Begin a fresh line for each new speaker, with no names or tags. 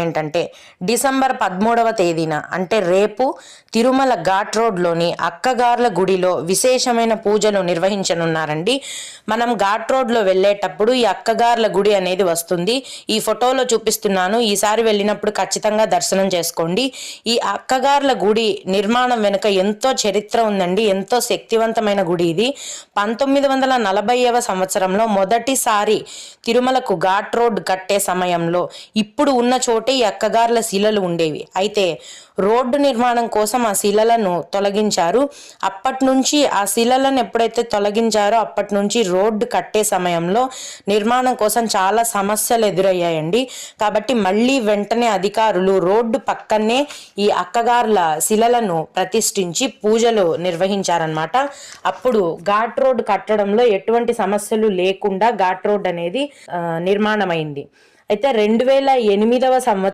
ఏంటంటే డిసెంబర్ 13వ తేదీన అంటే రేపు తిరుమల ఘాట్ రోడ్లోని అక్కగార్ల గుడిలో విశేషమైన పూజలు నిర్వహించనున్నారండి. మనం ఘాట్ రోడ్లో వెళ్ళేటప్పుడు ఈ అక్కగార్ల గుడి అనేది వస్తుంది. ఈ ఫోటోలో చూపిస్తున్నాను. ఈసారి వెళ్ళినప్పుడు ఖచ్చితంగా దర్శనం చేసుకోండి. ఈ అక్కగార్ల గుడి నిర్మాణం వెనుక ఎంతో చరిత్ర ఉందండి. ఎంతో శక్తివంతమైన గుడి ఇది. 1940వ సంవత్సరంలో మొదటిసారి తిరుమలకు ఘాట్ రోడ్ కట్టే సమయంలో ఇప్పుడు ఉన్న చోట ఈ అక్కగార్ల శిలలు ఉండేవి. అయితే రోడ్డు నిర్మాణం కోసం ఆ శిలలను తొలగించారు. అప్పటి నుంచి ఆ శిలలను ఎప్పుడైతే తొలగించారో అప్పటి నుంచి రోడ్డు కట్టే సమయంలో నిర్మాణం కోసం చాలా సమస్యలు ఎదురయ్యాయండి. కాబట్టి మళ్ళీ వెంటనే అధికారులు రోడ్డు పక్కనే ఈ అక్కగార్ల శిలలను ప్రతిష్ఠించి పూజలు నిర్వహించారనమాట. అప్పుడు ఘాట్ రోడ్ కట్టడంలో ఎటువంటి సమస్యలు లేకుండా ఘాట్ రోడ్ అనేది నిర్మాణమైంది. అయితే 2008వ సంవత్సరం